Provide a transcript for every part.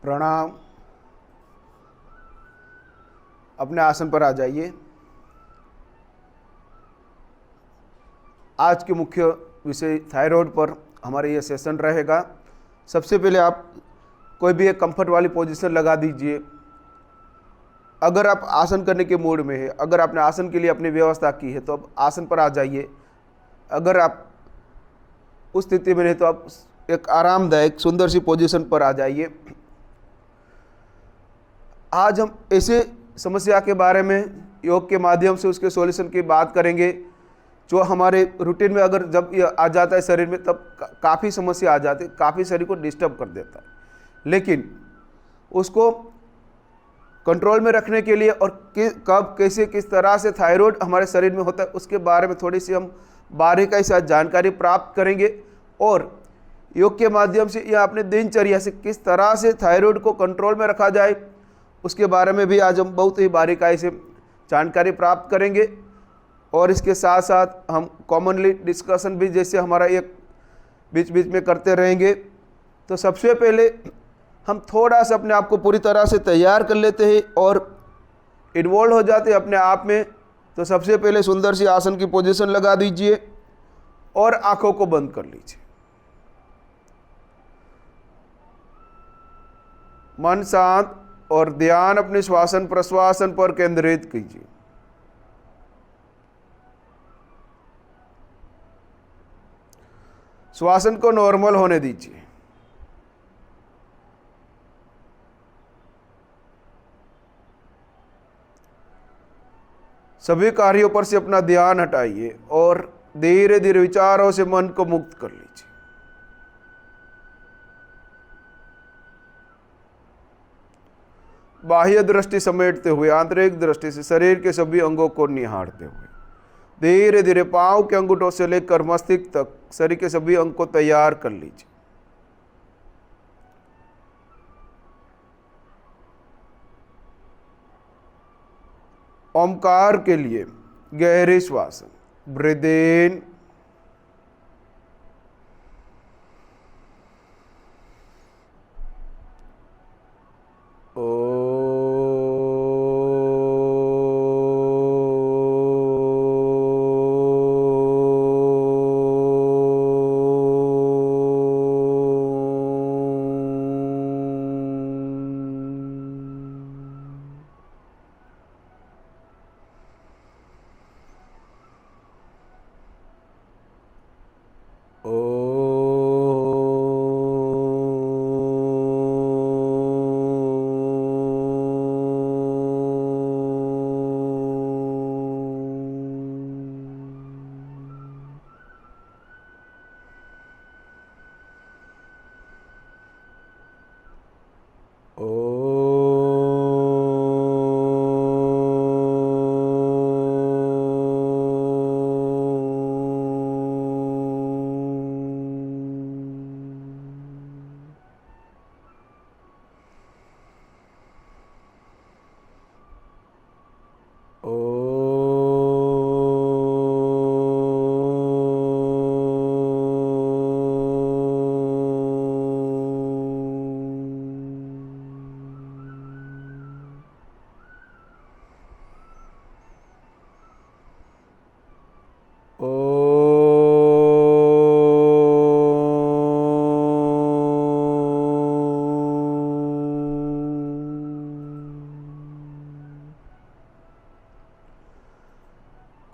प्रणाम। अपने आसन पर आ जाइए। आज के मुख्य विषय थायराइड पर हमारा ये सेशन रहेगा। सबसे पहले आप कोई भी एक कंफर्ट वाली पोजीशन लगा दीजिए। अगर आप आसन करने के मूड में है, अगर आपने आसन के लिए अपनी व्यवस्था की है तो अब आसन पर आ जाइए। अगर आप उस स्थिति में नहीं तो आप एक आरामदायक सुंदर सी पोजीशन पर आ जाइए। आज हम ऐसे समस्या के बारे में योग के माध्यम से उसके सॉल्यूशन की बात करेंगे जो हमारे रूटीन में अगर जब ये आ जाता है शरीर में तब काफ़ी समस्या आ जाती है, काफ़ी शरीर को डिस्टर्ब कर देता है। लेकिन उसको कंट्रोल में रखने के लिए और कब कैसे किस तरह से थायराइड हमारे शरीर में होता है उसके बारे में थोड़ी सी हम बारीकाई से जानकारी प्राप्त करेंगे और योग के माध्यम से या अपने दिनचर्या से किस तरह से थायराइड को कंट्रोल में रखा जाए उसके बारे में भी आज हम बहुत ही बारीकाई से जानकारी प्राप्त करेंगे। और इसके साथ साथ हम कॉमनली डिस्कशन भी जैसे हमारा एक बीच बीच में करते रहेंगे। तो सबसे पहले हम थोड़ा सा अपने आप को पूरी तरह से तैयार कर लेते हैं और इन्वॉल्व हो जाते हैं अपने आप में। तो सबसे पहले सुंदर सी आसन की पोजीशन लगा दीजिए और आंखों को बंद कर लीजिए। मन शांत और ध्यान अपने श्वासन प्रश्वासन पर केंद्रित कीजिए। श्वासन को नॉर्मल होने दीजिए। सभी कार्यों पर से अपना ध्यान हटाइए और धीरे धीरे विचारों से मन को मुक्त कर लीजिए। बाह्य दृष्टि समेटते हुए आंतरिक दृष्टि से शरीर के सभी अंगों को निहारते हुए धीरे धीरे पांव के अंगूठों से लेकर मस्तिष्क तक शरीर के सभी अंग को तैयार कर लीजिए। ओमकार के लिए गहरी श्वास, ब्रीथ इन,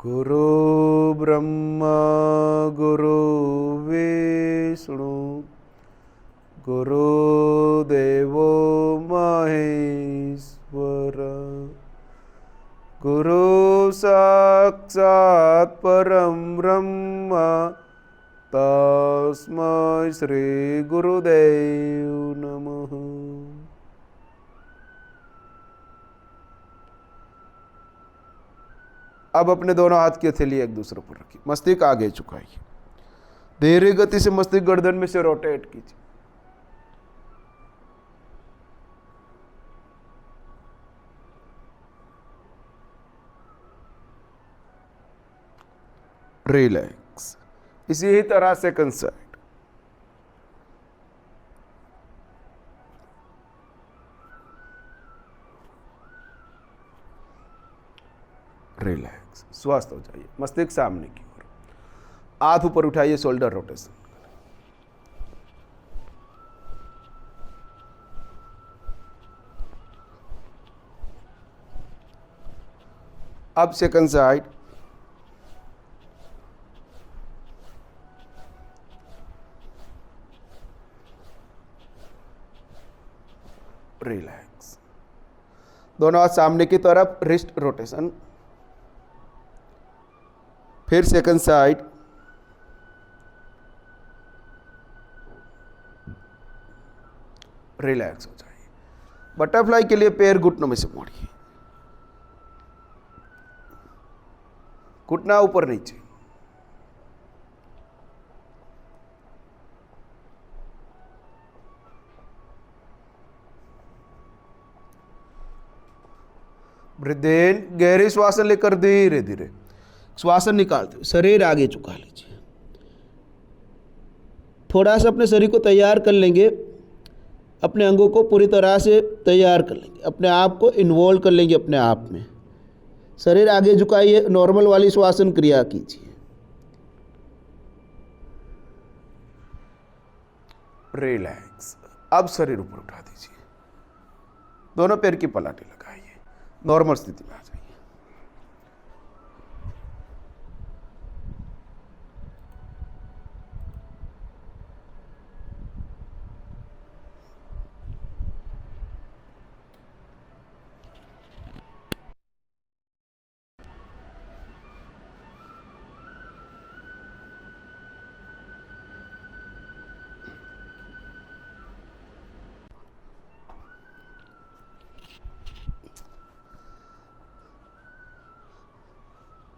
गुरु ब्रह्मा गुरु विष्णु गुरुदेवो महेश्वर गुरु साक्षात् परम ब्रह्म तस्मै श्री गुरुदेव नमः। अब अपने दोनों हाथ की हथेली एक दूसरे पर रखिए, मस्तिष्क आगे झुकाइए, धीरे गति से मस्तिष्क गर्दन में से रोटेट कीजिए। रिलैक्स। इसी ही तरह सेकंड साइड। रिलैक्स, स्वस्थ हो जाइए। मस्तिष्क सामने की ओर, हाथ ऊपर उठाइए, शोल्डर रोटेशन। अब सेकंड साइड, रिलैक्स। दोनों हाथ सामने की तरफ, रिस्ट रोटेशन। फिर सेकंड साइड, रिलैक्स हो जाइए। बटरफ्लाई के लिए पैर घुटनों में से मोड़िए, घुटना ऊपर नीचे। ब्रीथ इन, गहरी श्वास लेकर धीरे धीरे श्वास निकालते हुए शरीर आगे झुका लीजिए। थोड़ा सा अपने शरीर को तैयार कर लेंगे, अपने अंगों को पूरी तरह से तैयार कर लेंगे, अपने आप को इन्वॉल्व कर लेंगे अपने आप में। शरीर आगे झुकाइए, नॉर्मल वाली श्वासन क्रिया कीजिए। रिलैक्स। अब शरीर ऊपर उठा दीजिए, दोनों पैर की पलाटे लगाइए, नॉर्मल स्थिति में आ जाइए।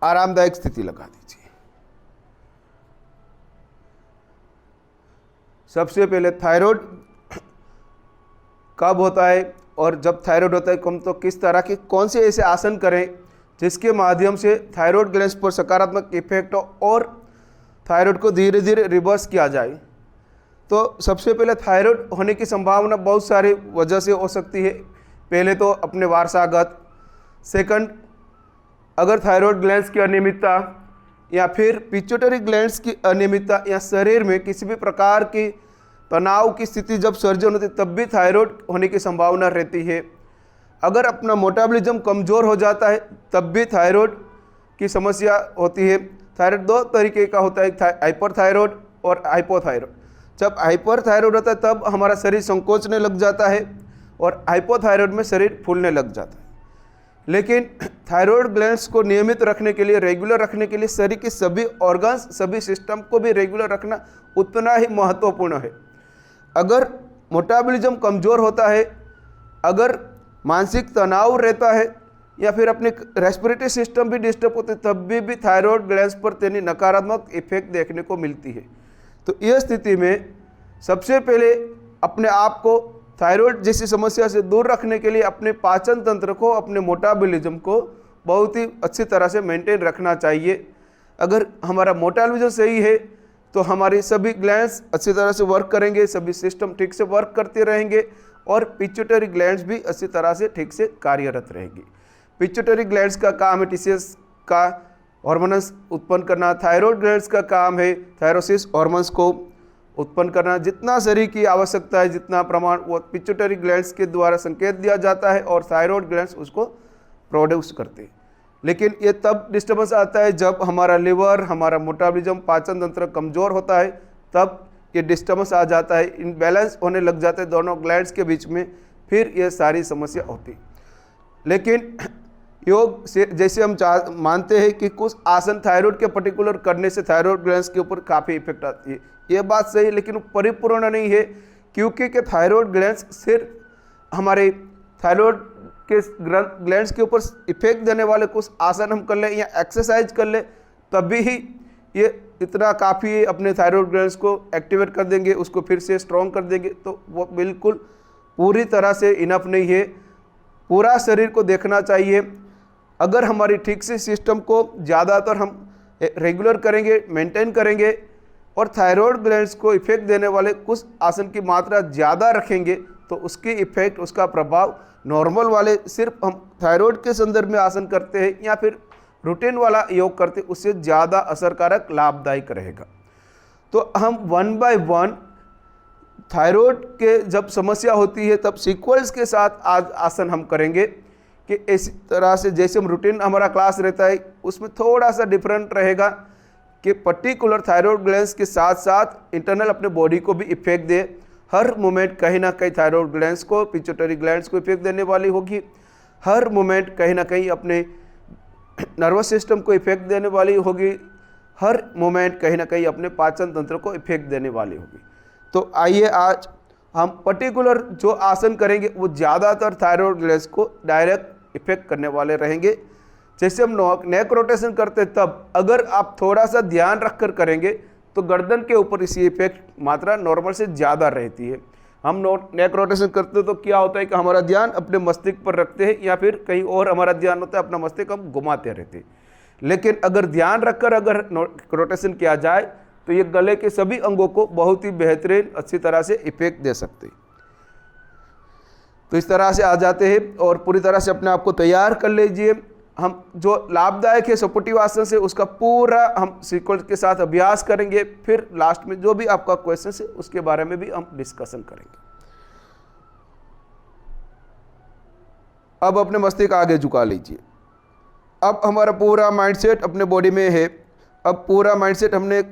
आरामदायक स्थिति लगा दीजिए। सबसे पहले थायराइड कब होता है और जब थायराइड होता है कम, तो किस तरह के कौन से ऐसे आसन करें जिसके माध्यम से थायराइड ग्लैंड्स पर सकारात्मक इफेक्ट हो और थायराइड को धीरे धीरे रिवर्स किया जाए। तो सबसे पहले थायराइड होने की संभावना बहुत सारी वजह से हो सकती है। पहले तो अपने वारसागत, सेकंड अगर थायराइड ग्लैंड्स की अनियमितता या फिर पिट्यूटरी ग्लैंड्स की अनियमितता या शरीर में किसी भी प्रकार की तनाव की स्थिति जब सर्जन होती तब भी थायराइड होने की संभावना रहती है। अगर अपना मेटाबॉलिज्म कमज़ोर हो जाता है तब भी थायराइड की समस्या होती है। थायराइड दो तरीके का होता है, हाइपरथायराइड और हाइपोथायराइड। जब हाइपरथायराइड होता है तब हमारा शरीर संकोचने लग जाता है और हाइपोथायराइड में शरीर फूलने लग जाता है। लेकिन थायराइड ग्लैंड्स को नियमित रखने के लिए, रेगुलर रखने के लिए शरीर के सभी ऑर्गन्स, सभी सिस्टम को भी रेगुलर रखना उतना ही महत्वपूर्ण है। अगर मेटाबॉलिज्म कमज़ोर होता है, अगर मानसिक तनाव रहता है या फिर अपने रेस्पिरेटरी सिस्टम भी डिस्टर्ब होते तब भी थायराइड ग्लैंड्स पर तेनी नकारात्मक इफेक्ट देखने को मिलती है। तो यह स्थिति में सबसे पहले अपने आप को थायराइड जैसी समस्या से दूर रखने के लिए अपने पाचन तंत्र को, अपने मेटाबॉलिज्म को बहुत ही अच्छी तरह से मेंटेन रखना चाहिए। अगर हमारा मेटाबॉलिज्म सही है तो हमारी सभी ग्लैंड्स अच्छी तरह से वर्क करेंगे, सभी सिस्टम ठीक से वर्क करते रहेंगे और पिट्यूटरी ग्लैंड्स भी अच्छी तरह से ठीक से कार्यरत रहेंगी। पिट्यूटरी ग्लैंड्स का काम है टीसीएस का हार्मोन्स उत्पन्न करना, थायराइड ग्लैंड्स का काम है थायरोसिस हार्मोन्स को उत्पन्न करना। जितना शरीर की आवश्यकता है, जितना प्रमाण, वो पिट्यूटरी ग्लैंड्स के द्वारा संकेत दिया जाता है और थायराइड ग्लैंड्स उसको प्रोड्यूस करते हैं। लेकिन ये तब डिस्टर्बेंस आता है जब हमारा लिवर, हमारा मेटाबॉलिज्म, पाचन तंत्र कमज़ोर होता है, तब ये डिस्टर्बेंस आ जाता है, इनबैलेंस होने लग जाते हैं दोनों ग्लैंड्स के बीच में, फिर ये सारी समस्या होती। लेकिन योग से जैसे हम मानते हैं कि कुछ आसन थायराइड के पर्टिकुलर करने से थायराइड ग्लैंड्स के ऊपर काफ़ी इफेक्ट आती है, ये बात सही है, लेकिन परिपूर्ण नहीं है। क्योंकि थायराइड ग्लैंड्स सिर्फ हमारे थायराइड के ग्लैंड्स के ऊपर इफेक्ट देने वाले कुछ आसन हम कर लें या एक्सरसाइज कर लें तभी ही ये इतना काफ़ी है, अपने थायराइड ग्लैंड्स को एक्टिवेट कर देंगे, उसको फिर से स्ट्रॉन्ग कर देंगे, तो वो बिल्कुल पूरी तरह से इनफ नहीं है। पूरा शरीर को देखना चाहिए। अगर हमारी ठीक से सिस्टम को ज़्यादातर हम रेगुलर करेंगे, मेंटेन करेंगे और थायराइड ग्लैंड्स को इफेक्ट देने वाले कुछ आसन की मात्रा ज़्यादा रखेंगे तो उसकी इफेक्ट, उसका प्रभाव नॉर्मल वाले सिर्फ हम थायराइड के संदर्भ में आसन करते हैं या फिर रूटीन वाला योग करते उससे ज़्यादा असरकारक लाभदायक रहेगा। तो हम 1 बाय 1 थायराइड के जब समस्या होती है तब सीक्वेंस के साथ आज आसन हम करेंगे कि इस तरह से जैसे हम रूटीन हमारा क्लास रहता है उसमें थोड़ा सा डिफरेंट रहेगा कि पर्टिकुलर थायराइड ग्लैंड्स के साथ साथ इंटरनल अपने बॉडी को भी इफेक्ट दे। हर मोमेंट कहीं ना कहीं थायराइड ग्लैंड्स को, पिट्यूटरी ग्लैंड्स को इफेक्ट देने वाली होगी। हर मोमेंट कहीं ना कहीं अपने नर्वस सिस्टम को इफेक्ट देने वाली होगी। हर मोमेंट कहीं ना कहीं अपने पाचन तंत्र को इफेक्ट देने वाली होगी। तो आइए आज हम पर्टिकुलर जो आसन करेंगे वो ज़्यादातर थायराइड ग्लैंड्स को डायरेक्ट इफेक्ट करने वाले रहेंगे। जैसे हम नेक रोटेशन करते तब अगर आप थोड़ा सा ध्यान रखकर करेंगे तो गर्दन के ऊपर इसी इफेक्ट मात्रा नॉर्मल से ज़्यादा रहती है। हम नेक रोटेशन करते तो क्या होता है कि हमारा ध्यान अपने मस्तिष्क पर रखते हैं या फिर कहीं और हमारा ध्यान होता है, अपना मस्तिष्क हम घुमाते रहते हैं। लेकिन अगर ध्यान रखकर अगर रोटेशन किया जाए तो ये गले के सभी अंगों को बहुत ही बेहतरीन अच्छी तरह से इफेक्ट दे सकते हैं। तो इस तरह से आ जाते हैं और पूरी तरह से अपने आप को तैयार कर लीजिए। हम जो लाभदायक है सपोर्टिव आसन से उसका पूरा हम सीक्वेंस के साथ अभ्यास करेंगे। फिर लास्ट में जो भी आपका क्वेश्चन है उसके बारे में भी हम डिस्कशन करेंगे। अब अपने मस्तिष्क आगे झुका लीजिए। अब हमारा पूरा माइंडसेट अपने बॉडी में है। अब पूरा माइंडसेट हमने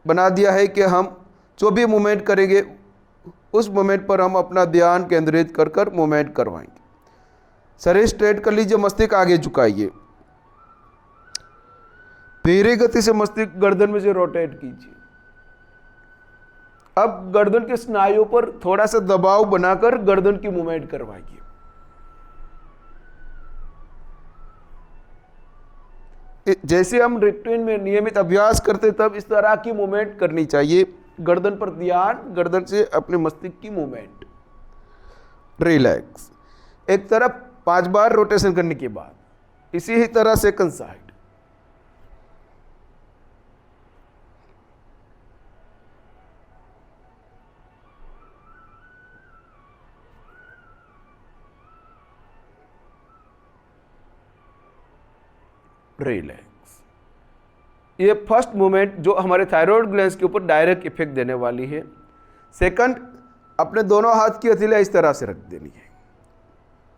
बना दिया है कि हम जो भी मूवमेंट करेंगे उस मूवमेंट पर हम अपना ध्यान केंद्रित कर कर मूवमेंट करवाएंगे। शरीर स्ट्रेट कर लीजिए, मस्तिष्क आगे झुकाइए। धीरे गति से मस्तिष्क गर्दन में से रोटेट कीजिए। अब गर्दन के स्नायुओं पर थोड़ा सा दबाव बनाकर गर्दन की मूवमेंट करवाइए। जैसे हम रूटीन में नियमित अभ्यास करते तब इस तरह की मूवमेंट करनी चाहिए। गर्दन पर ध्यान, गर्दन से अपने मस्तिष्क की मूवमेंट। रिलैक्स। एक तरफ 5 बार रोटेशन करने के बाद इसी ही तरह सेकंड साइड। रिलैक्स। ये फर्स्ट मूवमेंट जो हमारे थायराइड ग्लैंड्स के ऊपर डायरेक्ट इफेक्ट देने वाली है। सेकंड, अपने दोनों हाथ की हथेलियां इस तरह से रख देनी है।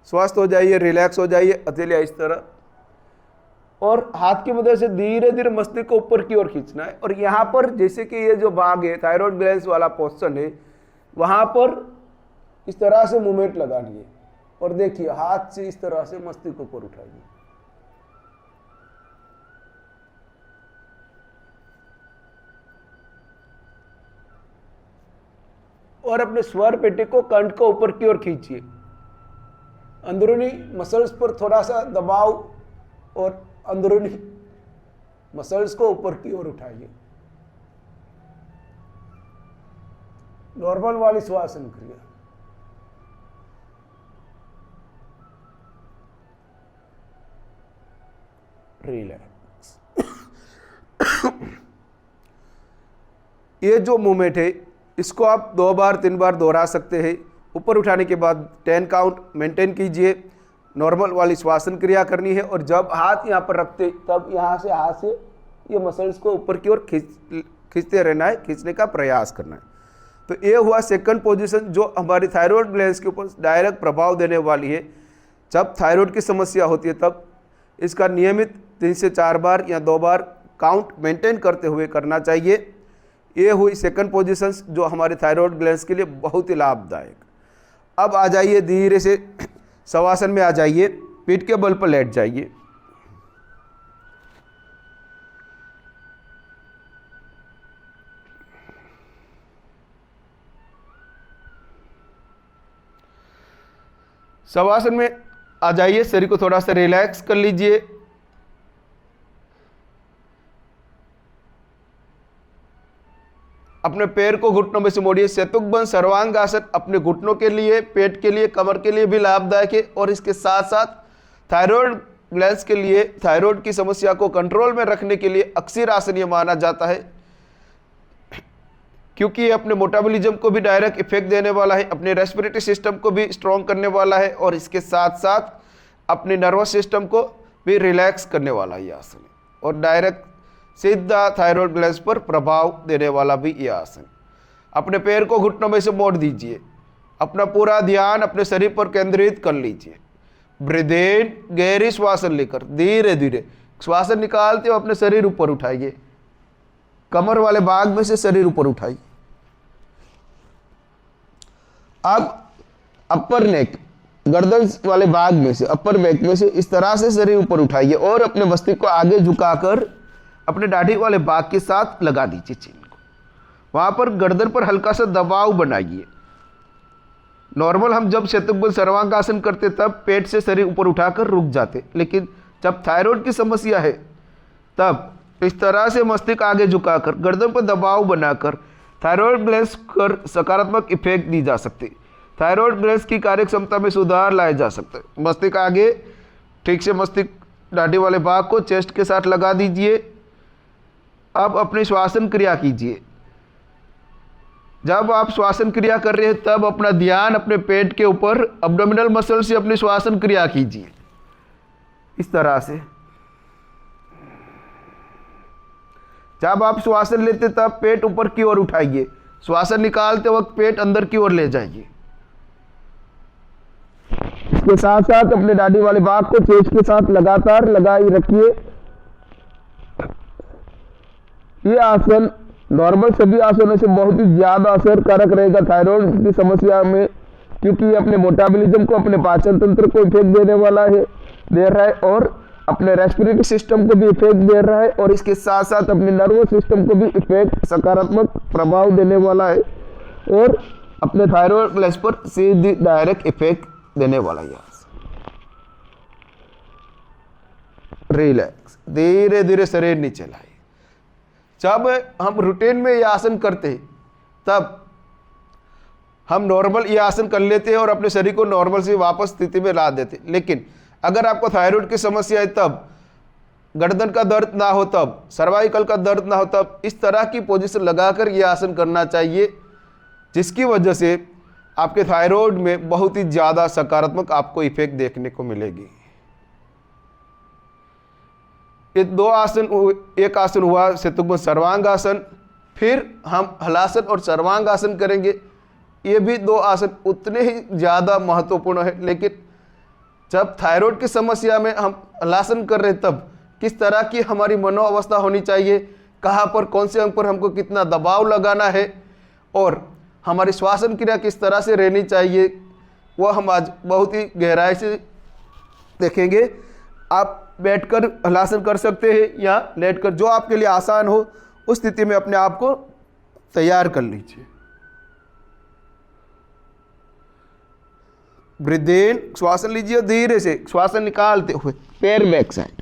स्वस्थ हो जाइए, रिलैक्स हो जाइए, हथेलियां इस तरह, और हाथ की मदद से धीरे धीरे मस्तिष्क को ऊपर की ओर खींचना है। और यहाँ पर जैसे कि ये जो भाग है थायराइड ग्लैंड्स वाला पोर्शन है, वहाँ पर इस तरह से मूवमेंट लगानी है। और देखिए हाथ से इस तरह से मस्तिष्क को ऊपर उठाइए। और अपने स्वर पेटी को कंठ को ऊपर की ओर खींचिए। अंदरूनी मसल्स पर थोड़ा सा दबाव और अंदरूनी मसल्स को ऊपर की ओर उठाइए। नॉर्मल वाली श्वासन क्रिया। रिलैक्स। ये जो मूवमेंट है इसको आप 2 बार 3 बार दोहरा सकते हैं। ऊपर उठाने के बाद 10 काउंट मेंटेन कीजिए। नॉर्मल वाली श्वासन क्रिया करनी है। और जब हाथ यहाँ पर रखते तब यहाँ से हाथ से ये मसल्स को ऊपर की ओर खींचते रहना है, खींचने का प्रयास करना है। तो ये हुआ सेकंड पोजीशन जो हमारी थायराइड ग्लैंड्स के ऊपर डायरेक्ट प्रभाव देने वाली है। जब थायराइड की समस्या होती है तब इसका नियमित 3 से 4 बार या 2 बार काउंट मेंटेन करते हुए करना चाहिए। ये हुई सेकंड पोजीशन जो हमारे थायराइड ग्लैंड्स के लिए बहुत ही लाभदायक। अब आ जाइए धीरे से शवासन में आ जाइए। पीठ के बल पर लेट जाइए। शवासन में आ जाइए, शरीर को थोड़ा सा रिलैक्स कर लीजिए। अपने पैर को घुटनों में से मोड़िए। सेतुकबंध सर्वांगासन अपने घुटनों के लिए, पेट के लिए, कमर के लिए भी लाभदायक है। और इसके साथ साथ थायराइड ग्लैंड्स के लिए थायराइड की समस्या को कंट्रोल में रखने के लिए अक्षीर आसन ये माना जाता है, क्योंकि ये अपने मेटाबॉलिज्म को भी डायरेक्ट इफेक्ट देने वाला है, अपने रेस्पिरेटरी सिस्टम को भी स्ट्रॉन्ग करने वाला है और इसके साथ साथ अपने नर्वस सिस्टम को भी रिलैक्स करने वाला ये आसन है, और डायरेक्ट सीधा थायराइड ग्लैंड पर प्रभाव देने वाला भी ये आसन। अपने पैर को घुटनों में से मोड़ दीजिए, अपना पूरा ध्यान अपने शरीर पर केंद्रित कर लीजिए। ब्रीथ इन, गहरी श्वास लेकर धीरे धीरे श्वास निकालते हो अपने शरीर ऊपर उठाइए, कमर वाले भाग में से शरीर ऊपर उठाइए। अब अपर नेक, गर्दन वाले भाग में से, अपर बैक में से इस तरह से शरीर ऊपर उठाइए और अपने मस्तिष्क को आगे झुकाकर अपने दाढ़ी वाले भाग के साथ लगा दीजिए चिन्ह को। वहां पर गर्दन पर हल्का सा दबाव बनाइए। नॉर्मल हम जब शतुग्न सर्वांगासन करते तब पेट से शरीर ऊपर उठाकर रुक जाते, लेकिन जब थायराइड की समस्या है तब इस तरह से मस्तिष्क आगे झुकाकर गर्दन पर दबाव बनाकर थायराइड ग्लैंड्स पर सकारात्मक इफेक्ट दी जा सकती। थायराइड ग्लैंड्स की कार्य क्षमता में सुधार लाया जा सकता है। मस्तिष्क आगे ठीक से मस्तिष्क दाढ़ी वाले भाग को चेस्ट के साथ लगा दीजिए। अब अपनी श्वासन क्रिया कीजिए। जब आप श्वासन क्रिया कर रहे हैं तब अपना ध्यान अपने पेट के ऊपर एब्डोमिनल मसल से अपनी श्वासन क्रिया कीजिए इस तरह से। जब आप श्वासन लेते तब पेट ऊपर की ओर उठाइए, श्वासन निकालते वक्त पेट अंदर की ओर ले जाइए। इसके साथ साथ अपने दाढ़ी वाले भाग को चेस्ट के साथ लगातार लगाए रखिए। ये आसन नॉर्मल सभी आसनों से बहुत ही ज्यादा असरकारक रहेगा थायराइड की समस्या में, क्योंकि ये अपने मेटाबॉलिज्म को, अपने पाचन तंत्र को इफेक्ट देने वाला है, दे रहा है, और अपने रेस्पिरेटरी सिस्टम को भी इफेक्ट दे रहा है, और इसके साथ साथ अपने नर्वस सिस्टम को भी इफेक्ट, सकारात्मक प्रभाव देने वाला है, और अपने थायराइड ग्लैंड पर सीधी डायरेक्ट इफेक्ट देने वाला है। रिलैक्स, धीरे धीरे शरीर नीचे लाए। जब हम रूटीन में ये आसन करते हैं तब हम नॉर्मल ये आसन कर लेते हैं और अपने शरीर को नॉर्मल से वापस स्थिति में ला देते हैं। लेकिन अगर आपको थायराइड की समस्या है तब, गर्दन का दर्द ना हो तब, सर्वाइकल का दर्द ना हो तब इस तरह की पोजीशन लगाकर ये आसन करना चाहिए, जिसकी वजह से आपके थायराइड में बहुत ही ज़्यादा सकारात्मक आपको इफेक्ट देखने को मिलेगी। ये दो आसन, एक आसन हुआ शतुग्न सर्वांगासन, फिर हम हलासन और सर्वांगासन करेंगे। ये भी दो आसन उतने ही ज़्यादा महत्वपूर्ण है, लेकिन जब थायराइड की समस्या में हम हलासन कर रहे हैं तब किस तरह की हमारी मनोअवस्था होनी चाहिए, कहाँ पर, कौन से अंग पर हमको कितना दबाव लगाना है, और हमारी श्वासन क्रिया किस तरह से रहनी चाहिए, वह हम आज बहुत ही गहराई से देखेंगे। आप बैठकर हलासन कर सकते हैं या लेटकर, जो आपके लिए आसान हो उस स्थिति में अपने आप को तैयार कर लीजिए। ब्रीथ इन, श्वासन लीजिए धीरे से, श्वासन निकालते हुए पैर बैक साइड,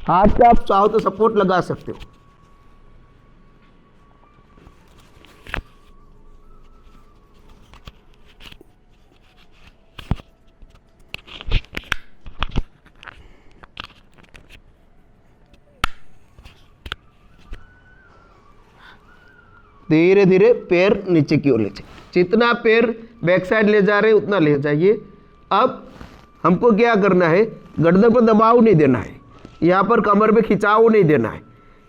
हाथ से आप चाहो तो सपोर्ट लगा सकते हो। धीरे धीरे पैर नीचे की ओर ले जाइए, जितना पैर बैक साइड ले जा रहे हैं उतना ले जाइए। अब हमको क्या करना है, गर्दन पर दबाव नहीं देना है, यहाँ पर कमर में खिंचाव नहीं देना है,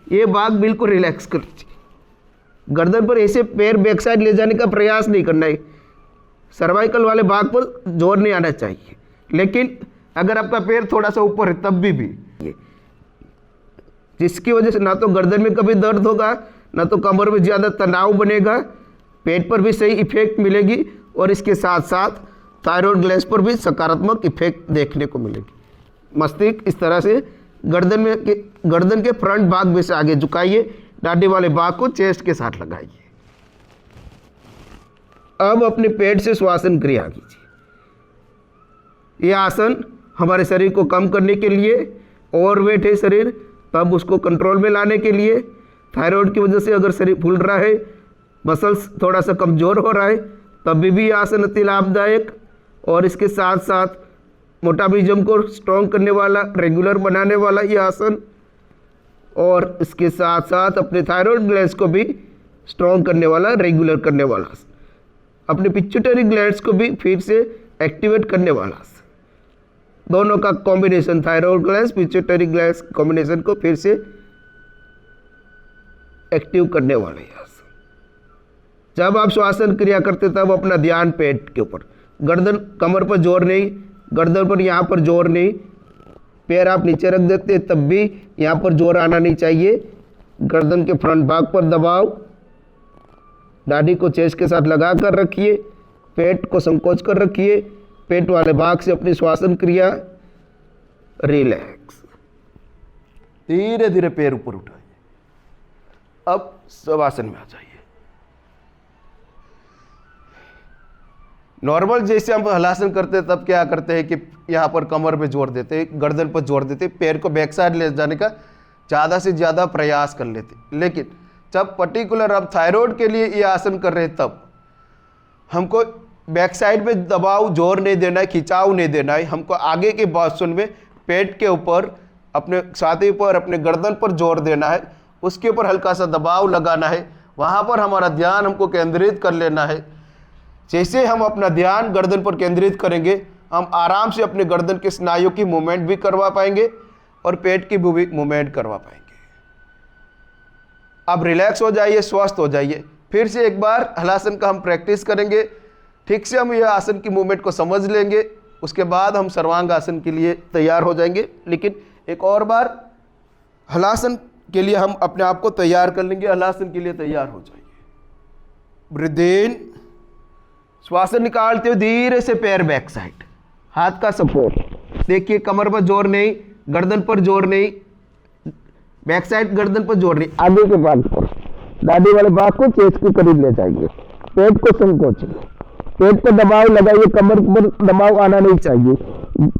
ये भाग बिल्कुल रिलैक्स कर लीजिए। गर्दन पर ऐसे पैर बैक साइड ले जाने का प्रयास नहीं करना है, सर्वाइकल वाले भाग पर जोर नहीं आना चाहिए। लेकिन अगर आपका पैर थोड़ा सा ऊपर है तब भी जिसकी वजह से ना तो गर्दन में कभी दर्द होगा, ना तो कमर में ज़्यादा तनाव बनेगा, पेट पर भी सही इफेक्ट मिलेगी, और इसके साथ साथ थायराइड ग्लैंड पर भी सकारात्मक इफेक्ट देखने को मिलेगी। मस्तिष्क इस तरह से गर्दन के फ्रंट भाग में से आगे झुकाइए, दाढ़ी वाले भाग को चेस्ट के साथ लगाइए। अब अपने पेट से श्वासन क्रिया कीजिए। यह आसन हमारे शरीर को कम करने के लिए, ओवरवेट है शरीर तब उसको कंट्रोल में लाने के लिए, थायराइड की वजह से अगर शरीर फूल रहा है, मसल्स थोड़ा सा कमज़ोर हो रहा है, तब भी आसन अति लाभदायक, और इसके साथ साथ मेटाबॉलिज्म को स्ट्रॉन्ग करने वाला, रेगुलर बनाने वाला ये आसन, और इसके साथ साथ अपने थायराइड ग्लैंड्स को भी स्ट्रॉन्ग करने वाला, रेगुलर करने वाला आसन। अपने पिट्यूटरी ग्लैंड्स को भी फिर से एक्टिवेट करने वाला आसन, दोनों का combination, thyroid gland pituitary gland combination को फिर से एक्टिव करने वाले आसन। जब आप श्वासन क्रिया करते तब अपना ध्यान पेट के ऊपर, गर्दन कमर पर जोर नहीं, गर्दन पर यहाँ पर जोर नहीं, पैर आप नीचे रख देते तब भी यहाँ पर जोर आना नहीं चाहिए। गर्दन के फ्रंट भाग पर दबाव, दाढ़ी को चेस्ट के साथ लगा कर रखिए, पेट को संकोच कर रखिए, पेट वाले भाग से अपनी श्वासन क्रिया, रिलैक्स, धीरे धीरे पैर ऊपर उठाइए। अब शवासन में आ जाइए। नॉर्मल जैसे हम हलासन करते हैं तब क्या करते हैं कि यहाँ पर कमर पे जोर देते हैं, गर्दन पर जोर देते हैं, पैर को बैक साइड ले जाने का ज़्यादा से ज़्यादा प्रयास कर लेते हैं। लेकिन जब पर्टिकुलर अब थायराइड के लिए ये आसन कर रहे हैं तब हमको बैक साइड में दबाव, जोर नहीं देना है, खिंचाव नहीं देना है। हमको आगे के पोर्शन में पेट के ऊपर, अपने छाती पर, अपने गर्दन पर जोर देना है, उसके ऊपर हल्का सा दबाव लगाना है, वहाँ पर हमारा ध्यान हमको केंद्रित कर लेना है। जैसे हम अपना ध्यान गर्दन पर केंद्रित करेंगे, हम आराम से अपने गर्दन के स्नायुओं की मूवमेंट भी करवा पाएंगे और पेट की भी मूवमेंट करवा पाएंगे। अब रिलैक्स हो जाइए, स्वस्थ हो जाइए। फिर से एक बार हलासन का हम प्रैक्टिस करेंगे, ठीक से हम यह आसन की मूवमेंट को समझ लेंगे, उसके बाद हम सर्वांग आसन के लिए तैयार हो जाएंगे। लेकिन एक और बार हलासन के लिए हम अपने आप को तैयार कर लेंगे, हलासन के लिए तैयार हो जाइए। ब्रीथ इन, श्वासन निकालते हुए धीरे से पैर बैक साइड, हाथ का सपोर्ट, देखिए कमर पर जोर नहीं, गर्दन पर जोर नहीं, बैक साइड गर्दन पर जोर नहीं, आगे के भाग पर, दाढ़ी वाले भाग को चेस्ट के करीब ले जाइए, पेट को संकोचिए, पेट पर दबाव लगाइए, कमर पर दबाव आना नहीं चाहिए,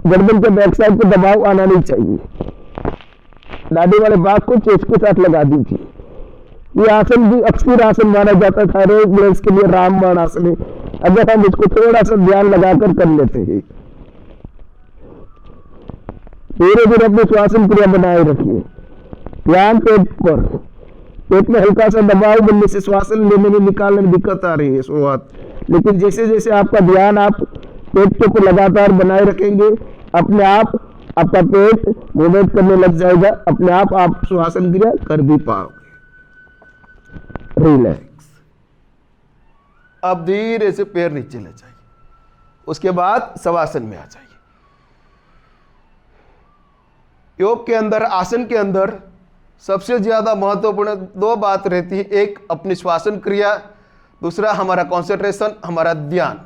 गर्दन के बैक साइड पर दबाव आना नहीं चाहिए, दाढ़ी वाले भाग को चेस्ट के साथ लगा दीजिए। ये आसन भी अक्सर आसन माना जाता है थायराइड ग्लैंड के लिए, रामबाण आसन है। अगर हम इसको थोड़ा सा ध्यान लगाकर कर लेते हैं, धीरे धीरे अपनी श्वासन क्रिया बनाए रखिए। ध्यान पेट पर, पेट में हल्का सा दबाव बनने से श्वासन लेने में, निकालने में दिक्कत आ रही है शुरुआत, लेकिन जैसे जैसे आपका ध्यान आप पेट के ऊपर लगातार बनाए रखेंगे, अपने आप आपका पेट मूवमेंट करने लग जाएगा, अपने आप श्वासन क्रिया कर भी पाओगे। रिलैक्स। अब धीरे से पैर नीचे ले जाइए, उसके बाद शवासन में आ जाइए। योग के अंदर, आसन के अंदर सबसे ज्यादा महत्वपूर्ण दो बात रहती है, एक अपनी श्वासन क्रिया, दूसरा हमारा कंसंट्रेशन, हमारा ध्यान।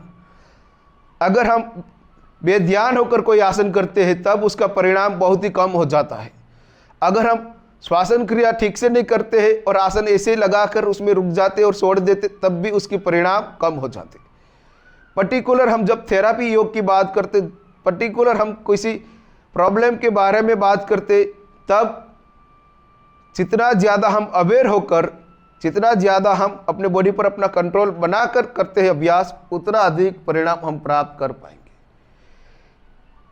अगर हम बेध्यान होकर कोई आसन करते हैं तब उसका परिणाम बहुत ही कम हो जाता है। अगर हम श्वासन क्रिया ठीक से नहीं करते हैं और आसन ऐसे लगाकर उसमें रुक जाते और छोड़ देते तब भी उसके परिणाम कम हो जाते। पर्टिकुलर हम जब थेरापी योग की बात करते, पर्टिकुलर हम किसी प्रॉब्लम के बारे में बात करते, तब जितना ज़्यादा हम अवेयर होकर, जितना ज़्यादा हम अपने बॉडी पर अपना कंट्रोल बनाकर करते हैं अभ्यास, उतना अधिक परिणाम हम प्राप्त कर पाएंगे।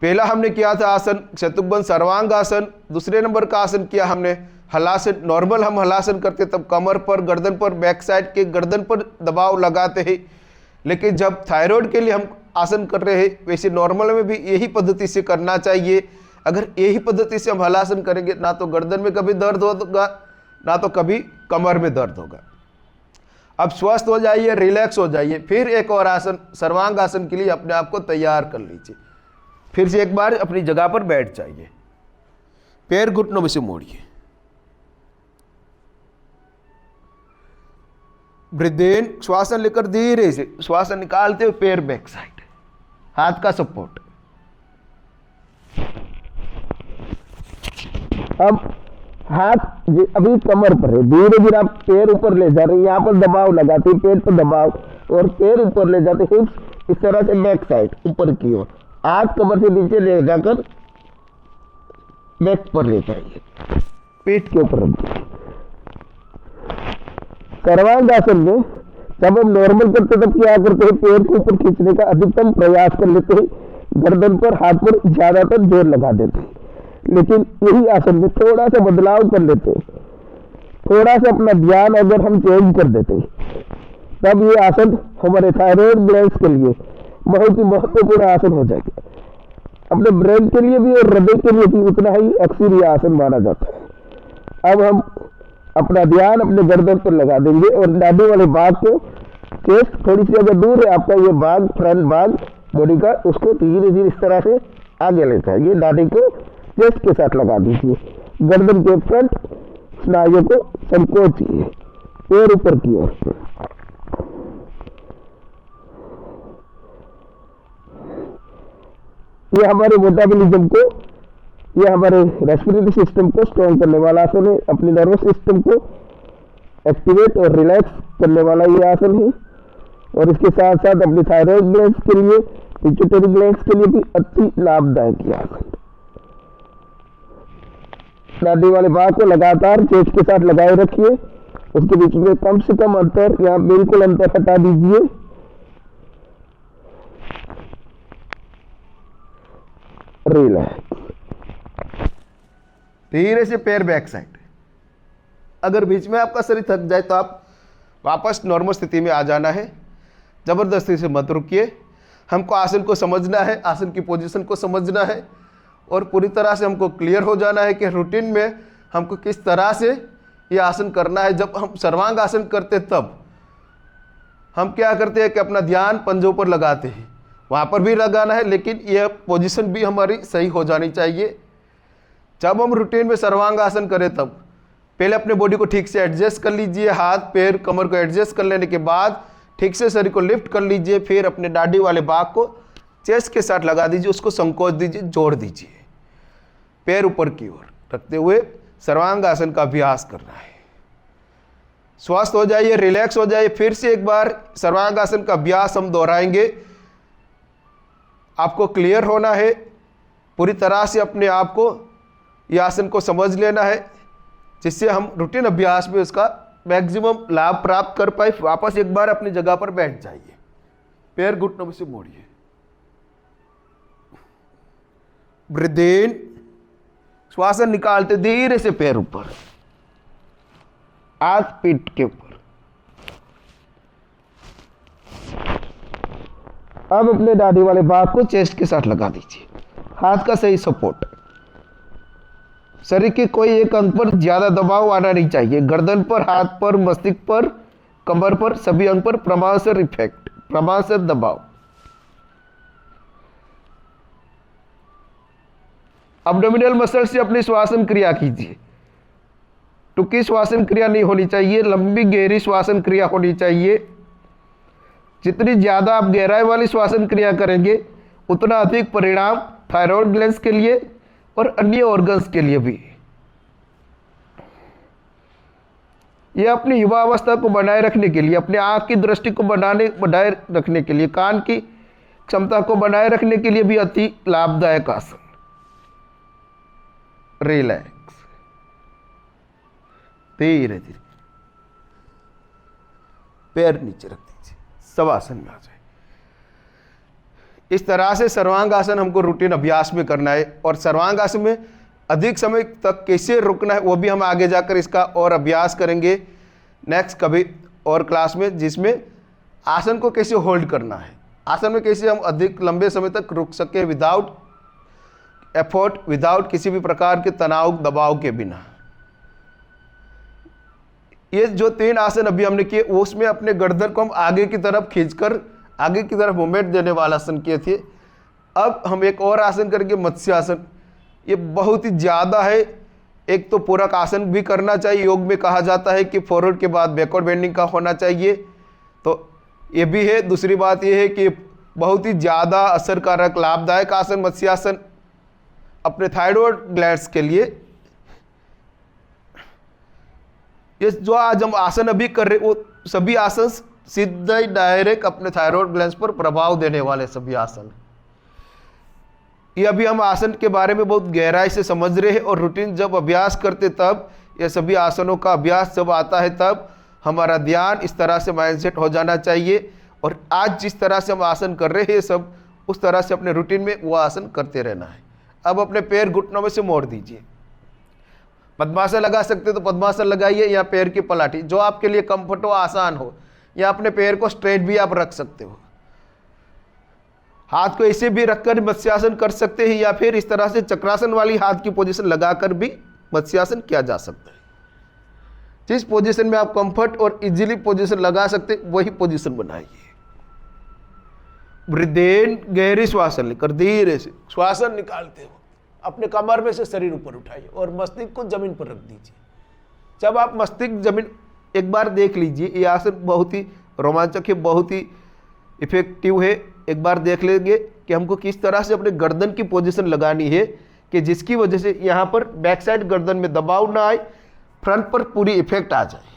पहला हमने किया था आसन शतुकबंध सर्वांग आसन, दूसरे नंबर का आसन किया हमने हलासन। नॉर्मल हम हलासन करते तब कमर पर, गर्दन पर, बैक साइड के गर्दन पर दबाव लगाते हैं, लेकिन जब थायराइड के लिए हम आसन कर रहे हैं, वैसे नॉर्मल में भी यही पद्धति से करना चाहिए। अगर यही पद्धति से हम हलासन करेंगे, ना तो गर्दन में कभी दर्द होगा, ना तो कभी कमर में दर्द होगा। अब स्वस्थ हो जाइए, रिलैक्स हो जाइए। फिर एक और आसन सर्वांग आसन के लिए अपने आप को तैयार कर लीजिए। फिर से एक बार अपनी जगह पर बैठ जाइए, पैर घुटनों में से मोड़िए। ब्रीथ इन, श्वासन लेकर धीरे से श्वासन निकालते हुए पैर बैक साइड, हाथ का सपोर्ट। अब हाथ अभी कमर पर है, धीरे धीरे आप पैर ऊपर ले जा रहे हैं, यहाँ पर दबाव लगाते हैं, पेट पर दबाव और पैर ऊपर ले जाते हैं, इस तरह से बैक साइड ऊपर की ओर, हाथ कमर से नीचे ले जाकर बैक पर ले जाइए, पेट के ऊपर रखिए। सर्वांग आसन में जब हम नॉर्मल करते तब क्या करते हैं, पैर को ऊपर खींचने का अधिकतम प्रयास कर लेते हैं, गर्दन पर, हाथ पर ज्यादातर जोर लगा देते हैं। लेकिन यही आसन में थोड़ा सा बदलाव कर लेते हैं, थोड़ा सा अपना ध्यान अगर हम चेंज कर देते हैं, तब ये आसन हमारे थायराइड ग्लैंड के लिए, बहुत ही महत्वपूर्ण आसन हो जाएगा। अपने ब्रेन के लिए भी और हृदय के लिए भी उतना ही अक्सर ये आसन माना जाता है। अब हम अपना ध्यान अपने गर्दन पर लगा देंगे और नाभि वाले भाग को, चेस्ट थोड़ी सी अगर दूर है आपका ये भाग, फ्रंट भाग बॉडी का, उसको धीरे धीरे इस तरह से आगे ले जाइए। नाभि को चेस्ट के साथ लगा दीजिए। गर्दन के फ्रंट स्नायुओं को संकोचिए पैर ऊपर की ओर। ये हमारे मेटाबॉलिज्म को, ये हमारे रेस्पिरेटरी सिस्टम को स्ट्रॉन्ग करने वाला आसन है। अपने नर्वस सिस्टम को एक्टिवेट और रिलैक्स करने वाला ये आसन है। और इसके साथ साथ अपने थायराइड ग्लैंड्स के लिए, पिट्यूटरी ग्लैंड्स के लिए भी अति लाभदायक ये आसन। नाभि वाले भाग को लगातार चेस्ट के साथ लगाए रखिए। उसके बीच में कम से कम अंतर, या बिल्कुल अंतर हटा दीजिए। रिलैक्स। धीरे से पैर बैक साइड। अगर बीच में आपका शरीर थक जाए तो आप वापस नॉर्मल स्थिति में आ जाना है। जबरदस्ती से मत रुकिए। हमको आसन को समझना है, आसन की पोजीशन को समझना है और पूरी तरह से हमको क्लियर हो जाना है कि रूटीन में हमको किस तरह से ये आसन करना है। जब हम सर्वांग आसन करते तब हम क्या करते हैं कि अपना ध्यान पंजों पर लगाते हैं, वहाँ पर भी लगाना है, लेकिन यह पोजीशन भी हमारी सही हो जानी चाहिए। जब हम रूटीन में सर्वांग आसन करें तब पहले अपने बॉडी को ठीक से एडजस्ट कर लीजिए। हाथ पैर कमर को एडजस्ट कर लेने के बाद ठीक से शरीर को लिफ्ट कर लीजिए। फिर अपने दाढ़ी वाले भाग को चेस्ट के साथ लगा दीजिए, उसको संकोच दीजिए, जोड़ दीजिए। पैर ऊपर की ओर रखते हुए सर्वांग आसन का अभ्यास करना है। स्वस्थ हो जाइए, रिलैक्स हो जाइए। फिर से एक बार सर्वांग आसन का अभ्यास हम दोहराएंगे। आपको क्लियर होना है, पूरी तरह से अपने आप को यह आसन को समझ लेना है, जिससे हम रूटीन अभ्यास में उसका मैक्सिमम लाभ प्राप्त कर पाए। वापस एक बार अपनी जगह पर बैठ जाइए। पैर घुटनों से मोड़िए। ब्रीथ इन, श्वास निकालते धीरे से पैर ऊपर, हाथ पीठ के ऊपर। अब अपने दाढ़ी वाले भाग को चेस्ट के साथ लगा दीजिए। हाथ का सही सपोर्ट। शरीर के कोई एक अंग पर ज्यादा दबाव आना नहीं चाहिए। गर्दन पर, हाथ पर, मस्तिष्क पर, कमर पर, सभी अंग पर प्रमाणसर इफेक्ट, प्रमाणसर दबाव। एब्डोमिनल मसल से अपनी श्वासन क्रिया कीजिए। टुकी श्वासन क्रिया नहीं होनी चाहिए, लंबी गहरी श्वासन क्रिया होनी चाहिए। जितनी ज्यादा आप गहराई वाली श्वासन क्रिया करेंगे उतना अधिक परिणाम थायराइड ग्लैंड्स के लिए और अन्य ऑर्गन्स के लिए भी। यह अपनी युवा अवस्था को बनाए रखने के लिए, अपने आंख की दृष्टि को बनाए रखने के लिए, कान की क्षमता को बनाए रखने के लिए भी अति लाभदायक आसन। रिलैक्स। धीरे धीरे पैर नीचे रख दीजिए, शवासन में आ जाए। इस तरह से सर्वांग आसन हमको रूटीन अभ्यास में करना है। और सर्वांग आसन में अधिक समय तक कैसे रुकना है वो भी हम आगे जाकर इसका और अभ्यास करेंगे नेक्स्ट कभी और क्लास में, जिसमें आसन को कैसे होल्ड करना है, आसन में कैसे हम अधिक लंबे समय तक रुक सके विदाउट एफर्ट, विदाउट किसी भी प्रकार के तनाव दबाव के बिना। ये जो 3 आसन अभी हमने किए उसमें अपने गर्दन को हम आगे की तरफ खींचकर आगे की तरफ मूवमेंट देने वाला आसन किए थे। अब हम एक और आसन करेंगे, मत्स्य आसन। ये बहुत ही ज़्यादा है। एक तो पूरक आसन भी करना चाहिए। योग में कहा जाता है कि फॉरवर्ड के बाद बैकवर्ड बेंडिंग का होना चाहिए, तो ये भी है। दूसरी बात ये है कि बहुत ही ज़्यादा असरकारक लाभदायक आसन मत्स्यासन अपने थायराइड ग्लैंड्स के लिए। ये जो आज हम आसन अभी कर रहे वो सभी आसन सीधा ही डायरेक्ट अपने थायराइड ग्लैंड्स पर प्रभाव देने वाले सभी आसन। ये अभी हम आसन के बारे में बहुत गहराई से समझ रहे हैं और रूटीन जब अभ्यास करते तब ये सभी आसनों का अभ्यास जब आता है तब हमारा ध्यान इस तरह से माइंडसेट हो जाना चाहिए। और आज जिस तरह से हम आसन कर रहे हैं सब उस तरह से अपने रूटीन में वो आसन करते रहना है। अब अपने पैर घुटनों में से मोड़ दीजिए। पद्मासन लगा सकते तो पद्मासन लगाइए, या पैर की पलाठी जो आपके लिए कंफर्ट हो, आसान हो, या अपने पैर को स्ट्रेट भी आप रख सकते हो। हाथ को ऐसे भी रखकर मत्स्यासन कर सकते हैं, या फिर इस तरह से चक्रासन वाली हाथ की पोजीशन लगाकर भी मत्स्यासन किया जा सकता है। जिस पोजीशन में आप कंफर्ट और इजीली पोजीशन लगा सकते वही पोजीशन बनाइए। ब्रीदेन, गहरी श्वासन लेकर धीरे से श्वासन निकालते हो अपने कमर में से शरीर ऊपर उठाइए और मस्तिष्क को जमीन पर रख दीजिए। जब आप मस्तिष्क जमीन, एक बार देख लीजिए, ये आसन बहुत ही रोमांचक है, बहुत ही इफेक्टिव है। एक बार देख लेंगे कि हमको किस तरह से अपने गर्दन की पोजीशन लगानी है कि जिसकी वजह से यहाँ पर बैक साइड गर्दन में दबाव ना आए, फ्रंट पर पूरी इफेक्ट आ जाए।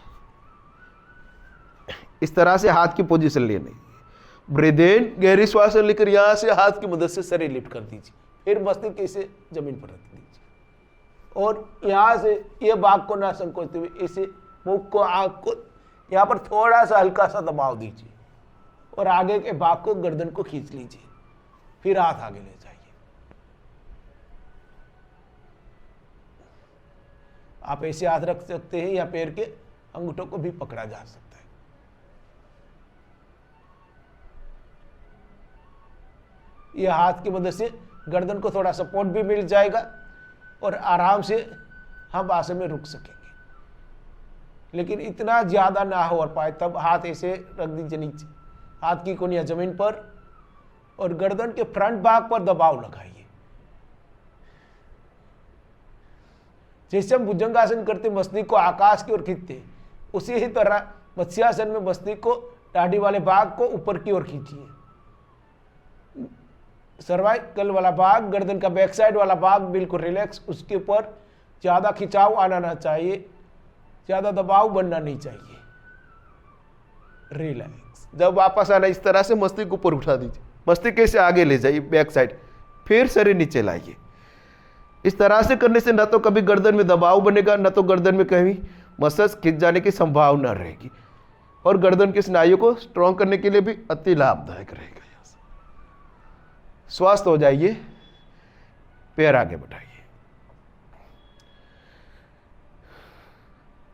इस तरह से हाथ की पोजीशन लेनी। ब्रीथ इन, गहरी श्वास लेकर यहाँ से हाथ की मदद से शरीर लिफ्ट कर दीजिए, फिर मस्तिष्क इसे जमीन पर रख दीजिए और यहाँ से ये भाग को ना संकोचते हुए इसे मुख को, आंख को यहाँ पर थोड़ा सा हल्का सा दबाव दीजिए और आगे के भाग को, गर्दन को खींच लीजिए, फिर हाथ आगे ले जाइए। आप ऐसे हाथ रख सकते हैं या पैर के अंगूठों को भी पकड़ा जा सकता है। यह हाथ की मदद से गर्दन को थोड़ा सपोर्ट भी मिल जाएगा और आराम से हम आसन में रुक सकेंगे। लेकिन इतना ज्यादा ना हो और पाए तब हाथ ऐसे रख दीजिए नीचे, हाथ की कोनियां जमीन पर और गर्दन के फ्रंट भाग पर दबाव लगाइए। जैसे हम भुजंगासन करते मस्तिष्क को आकाश की ओर खींचते, उसी ही तरह मत्स्यासन में मस्तिष्क को दाढ़ी वाले भाग को ऊपर की ओर खींचिए। सर्वाइकल वाला भाग, गर्दन का बैक साइड वाला भाग बिल्कुल रिलैक्स, उसके ऊपर ज्यादा खिंचाव आना ना चाहिए, ज्यादा दबाव बनना नहीं चाहिए, रिलैक्स। जब वापस आना इस तरह से मस्तिष्क ऊपर उठा दीजिए, मस्तिष्क से आगे ले जाइए बैक साइड, फिर शरीर नीचे लाइए। इस तरह से करने से न तो कभी गर्दन में दबाव बनेगा, न तो गर्दन में कहीं मसल्स खिंच जाने की संभावना रहेगी और गर्दन के स्नायु को स्ट्रॉन्ग करने के लिए भी अति लाभदायक रहेगा। स्वस्थ हो जाइए, पैर आगे बढ़ाइए।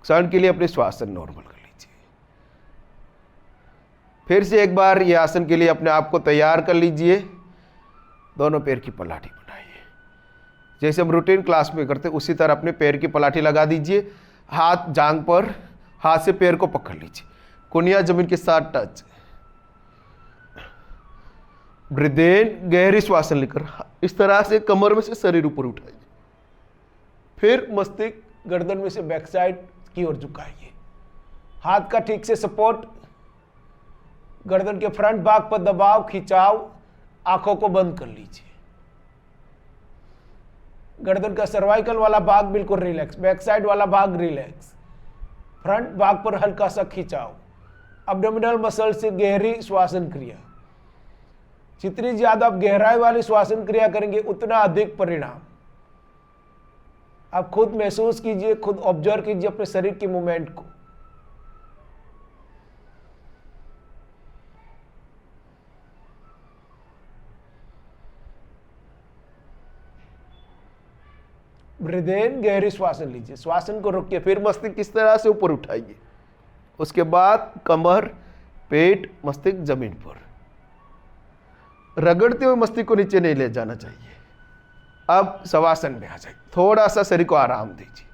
क्षण के लिए अपने श्वासन नॉर्मल कर लीजिए। फिर से एक बार ये आसन के लिए अपने आप को तैयार कर लीजिए। दोनों पैर की पलाठी बनाइए, जैसे हम रूटीन क्लास में करते उसी तरह अपने पैर की पलाठी लगा दीजिए। हाथ जांघ पर, हाथ से पैर को पकड़ लीजिए, कुनिया जमीन के साथ टच। ब्रीथ इन, गहरी श्वास लेकर इस तरह से कमर में से शरीर ऊपर उठाइए, फिर मस्तिष्क गर्दन में से बैक साइड की ओर झुकाइए। हाथ का ठीक से सपोर्ट, गर्दन के फ्रंट भाग पर दबाव, खिंचाव, आंखों को बंद कर लीजिए। गर्दन का सर्वाइकल वाला भाग बिल्कुल रिलैक्स, बैक साइड वाला भाग रिलैक्स, फ्रंट भाग पर हल्का सा खिंचाव। एब्डोमिनल मसल से गहरी श्वासन क्रिया। जितनी ज्यादा आप गहराई वाली श्वासन क्रिया करेंगे उतना अधिक परिणाम। आप खुद महसूस कीजिए, खुद ऑब्जर्व कीजिए अपने शरीर की मूवमेंट को। ब्रीथ इन, गहरी श्वासन लीजिए, श्वासन को रोकिए, फिर मस्तिष्क किस तरह से ऊपर उठाइए। उसके बाद कमर, पेट, मस्तिष्क जमीन पर। रगड़ते हुए मस्तिष्क को नीचे नहीं ले जाना चाहिए। अब शवासन में आ जाइए, थोड़ा सा शरीर को आराम दीजिए।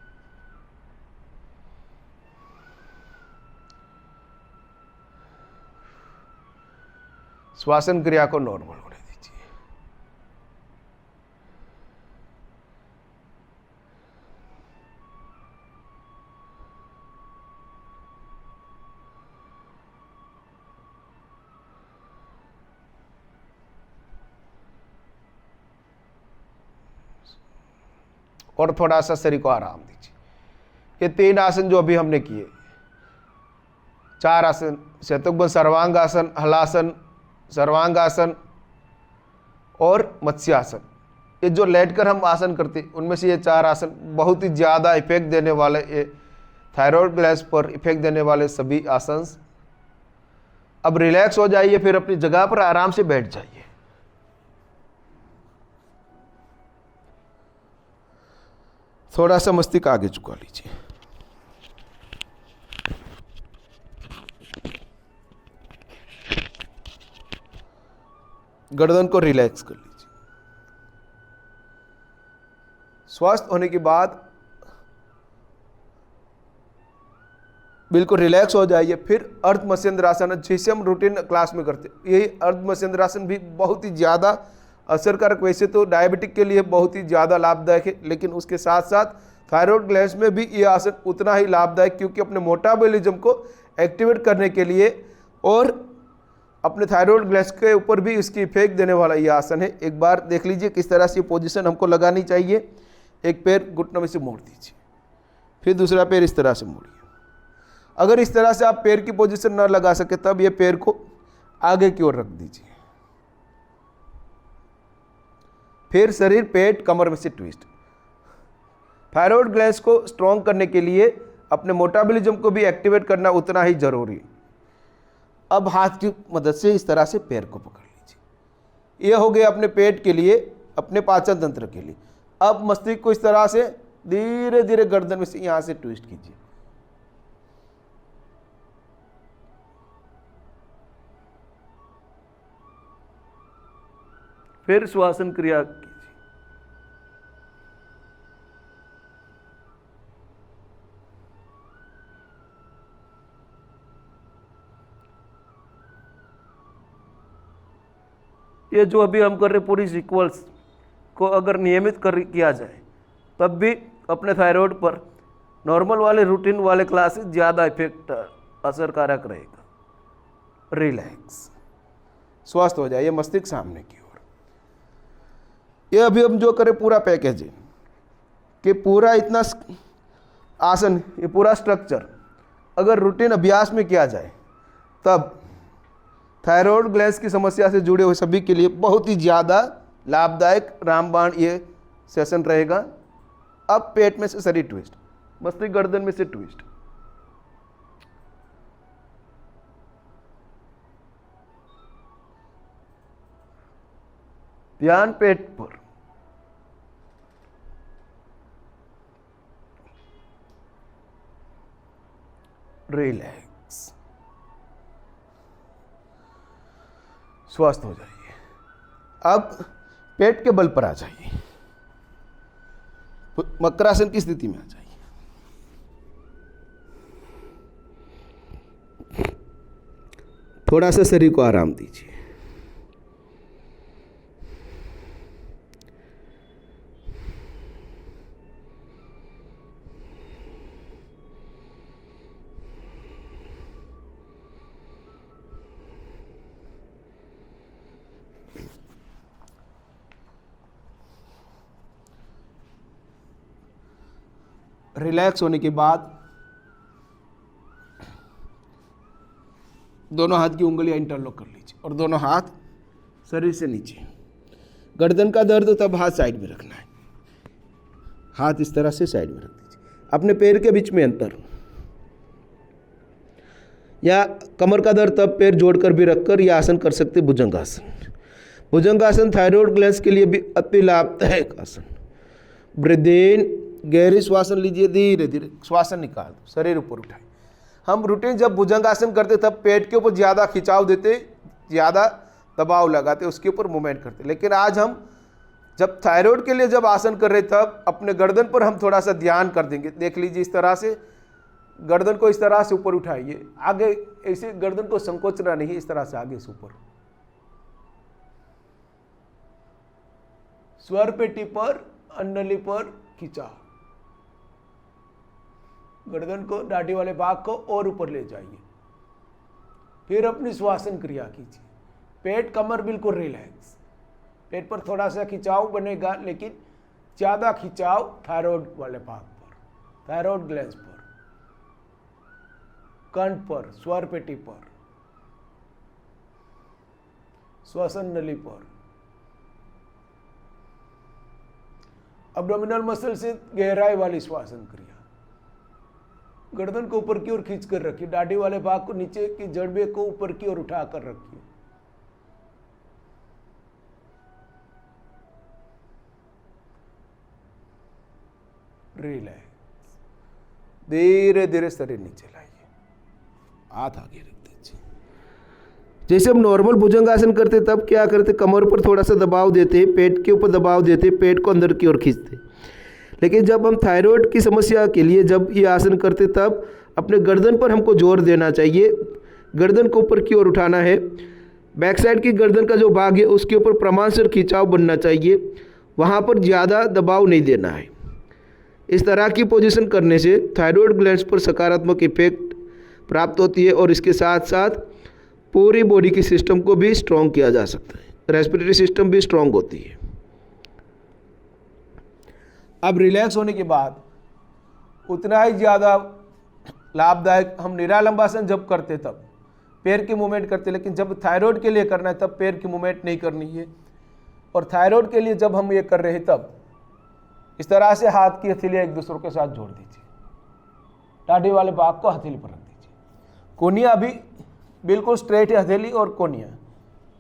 श्वासन क्रिया को नॉर्मल होने दीजिए। और थोड़ा सा शरीर को आराम दीजिए। ये 3 आसन जो अभी हमने किए, 4 आसन, शतुग्भुज सर्वांगासन, हलासन, सर्वांगासन और मत्स्यासन, ये जो लेटकर हम आसन करते उनमें से ये 4 आसन बहुत ही ज़्यादा इफेक्ट देने वाले, ये थायराइड ग्लैंड पर इफेक्ट देने वाले सभी आसन। अब रिलैक्स हो जाइए, फिर अपनी जगह पर आराम से बैठ जाइए। थोड़ा सा मस्तिष्क आगे झुका लीजिए। गर्दन को रिलैक्स कर लीजिए। स्वस्थ होने के बाद बिल्कुल रिलैक्स हो जाइए। फिर अर्ध मत्स्येंद्रासन, जैसे हम रूटीन क्लास में करते हैं, यही अर्ध मत्स्येंद्रासन भी बहुत ही ज़्यादा असरकारक, वैसे तो डायबिटिक के लिए बहुत ही ज़्यादा लाभदायक है, लेकिन उसके साथ साथ थायराइड ग्लैंड में भी ये आसन उतना ही लाभदायक, क्योंकि अपने मेटाबॉलिज्म को एक्टिवेट करने के लिए और अपने थायराइड ग्लैंड के ऊपर भी इसकी इफेक्ट देने वाला ये आसन है। एक बार देख लीजिए किस तरह से पोजीशन हमको लगानी चाहिए। एक पैर घुटनों में से मोड़ दीजिए, फिर दूसरा पैर इस तरह से मोड़िए। अगर इस तरह से आप पैर की पोजीशन न लगा सके तब ये पैर को आगे की ओर रख दीजिए। फिर शरीर, पेट, कमर में से ट्विस्ट। थायराइड ग्लैंड्स को स्ट्रॉन्ग करने के लिए अपने मेटाबॉलिज्म को भी एक्टिवेट करना उतना ही जरूरी है। अब हाथ की मदद से इस तरह से पैर को पकड़ लीजिए। ये हो गया अपने पेट के लिए, अपने पाचन तंत्र के लिए। अब मस्तिष्क को इस तरह से धीरे धीरे गर्दन में से यहां से ट्विस्ट कीजिए। फिर श्वासन क्रिया कीजिए। ये जो अभी हम कर रहे पूरी सीक्वल्स को अगर नियमित किया जाए तब भी अपने थायराइड पर नॉर्मल वाले रूटीन वाले क्लासेस ज़्यादा इफेक्ट असरकारक रहेगा। रिलैक्स, स्वस्थ हो जाइए, मस्तिष्क सामने की ओर। ये अभी हम जो करें पूरा पैकेज है कि पूरा इतना आसन, ये पूरा स्ट्रक्चर अगर रूटीन अभ्यास में किया जाए तब थायराइड ग्लैंड्स की समस्या से जुड़े हुए सभी के लिए बहुत ही ज़्यादा लाभदायक रामबाण ये सेशन रहेगा। अब पेट में से शरीर ट्विस्ट, मस्तिष्क गर्दन में से ट्विस्ट। ध्यान पेट पर। रिलैक्स, स्वस्थ हो जाइए। अब पेट के बल पर आ जाइए, मकरासन की स्थिति में आ जाइए। थोड़ा सा शरीर को आराम दीजिए। रिलैक्स होने के बाद दोनों हाथ की उंगलियां इंटरलॉक कर लीजिए और दोनों हाथ शरीर से नीचे। गर्दन का दर्द हो तब हाथ साइड में रखना है, हाथ इस तरह से साइड में रख दीजिए। अपने पैर के बीच में अंतर, या कमर का दर्द तब पैर जोड़कर भी रखकर यह आसन कर सकते भुजंगासन। भुजंगासन थायराइड ग्लैंड्स के लिए भी अति लाभदायक आसन। ब्रीथ इन, गहरी श्वासन लीजिए, धीरे धीरे श्वासन निकाल दो, शरीर ऊपर उठाए। हम रूटीन जब भुजंगासन करते तब पेट के ऊपर ज़्यादा खिंचाव देते, ज़्यादा दबाव लगाते, उसके ऊपर मूवमेंट करते। लेकिन आज हम जब थायराइड के लिए जब आसन कर रहे तब अपने गर्दन पर हम थोड़ा सा ध्यान कर देंगे। देख लीजिए इस तरह से गर्दन को इस तरह से ऊपर उठाइए, आगे ऐसे गर्दन को संकोचना नहीं, इस तरह से आगे से ऊपर। स्वर पेटी पर, अन्नली पर खिंचाव। गर्दन को, दाढ़ी वाले भाग को और ऊपर ले जाइए। फिर अपनी श्वासन क्रिया कीजिए। पेट, कमर बिल्कुल रिलैक्स। पेट पर थोड़ा सा खिंचाव बनेगा, लेकिन ज़्यादा खिंचाव थायराइड वाले भाग पर, थायराइड ग्लैंड्स पर, कंठ पर, स्वर पेटी पर, श्वसन नली पर। एब्डोमिनल मसल से गहराई वाली श्वासन क्रिया। गर्दन को ऊपर की ओर खींच कर रखिए, दाढ़ी वाले भाग को, नीचे की जड़बे को ऊपर की ओर उठा कर रखिए। रिलैक्स, धीरे धीरे शरीर नीचे लाइए, हाथ आगे रख दीजिए। जैसे हम नॉर्मल भुजंगासन करते तब क्या करते, कमर पर थोड़ा सा दबाव देते, पेट के ऊपर दबाव देते, पेट को अंदर की ओर खींचते। लेकिन जब हम थायराइड की समस्या के लिए जब ये आसन करते तब अपने गर्दन पर हमको जोर देना चाहिए, गर्दन को ऊपर की ओर उठाना है, बैक साइड की गर्दन का जो भाग है उसके ऊपर प्रमाणसर खिंचाव बनना चाहिए, वहाँ पर ज़्यादा दबाव नहीं देना है। इस तरह की पोजीशन करने से थायराइड ग्लैंड्स पर सकारात्मक इफेक्ट प्राप्त होती है और इसके साथ साथ पूरी बॉडी की सिस्टम को भी स्ट्रॉन्ग किया जा सकता है, रेस्पिरेटरी सिस्टम भी स्ट्रॉन्ग होती है। अब रिलैक्स होने के बाद उतना ही ज़्यादा लाभदायक हम निरालंबासन जब करते तब पैर की मूवमेंट करते, लेकिन जब थायराइड के लिए करना है तब पैर की मूवमेंट नहीं करनी है। और थायराइड के लिए जब हम ये कर रहे हैं तब इस तरह से हाथ की हथेलियाँ एक दूसरे के साथ जोड़ दीजिए, टाढ़ी वाले भाग को हथेली पर रख दीजिए, कोनिया भी बिल्कुल स्ट्रेट है, हथेली और कोनिया,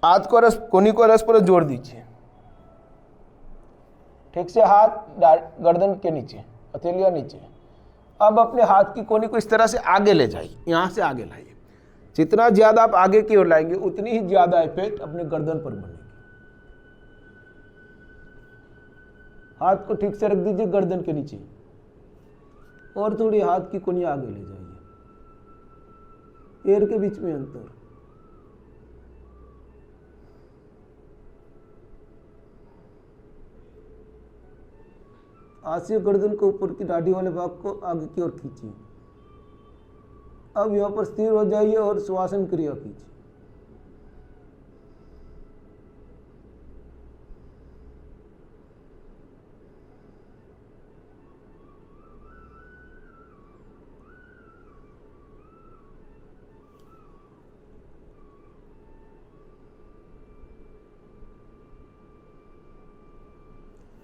हाथ को कोनी को रस जोड़ दीजिए, ठीक से हाथ गर्दन के नीचे, हथेलियाँ नीचे। अब अपने हाथ की कोनी को इस तरह से आगे ले जाइए, यहाँ से आगे लाइए। जितना ज़्यादा आप आगे की ओर लाएंगे उतनी ही ज़्यादा इफेक्ट अपने गर्दन पर बनेगी। हाथ को ठीक से रख दीजिए गर्दन के नीचे और थोड़ी हाथ की कोनी आगे ले जाइए, पैर के बीच में अंतर। हाथ से गर्दन को ऊपर की दाढ़ी वाले भाग को आगे की ओर खींचिए। अब यहाँ पर स्थिर हो जाइए और श्वासन क्रिया कीजिए।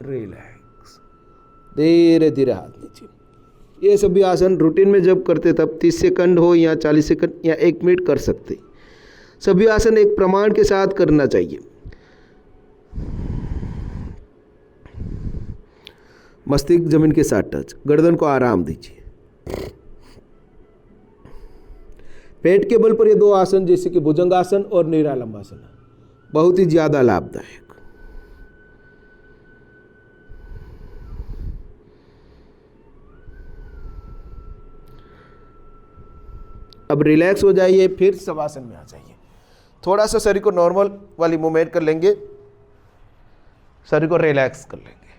रिलैक्स, धीरे धीरे हाथ नीचे। ये सभी आसन रूटीन में जब करते तब 30 सेकंड हो या 40 सेकंड या 1 मिनट कर सकते। सभी आसन एक प्रमाण के साथ करना चाहिए। मस्तिष्क जमीन के साथ टच, गर्दन को आराम दीजिए। पेट के बल पर ये 2 आसन जैसे कि भुजंगासन और निरालंबासन बहुत ही ज़्यादा लाभदायक। अब रिलैक्स हो जाइए, फिर शवासन में आ जाइए। थोड़ा सा शरीर को नॉर्मल वाली मूवमेंट कर लेंगे, शरीर को रिलैक्स कर लेंगे।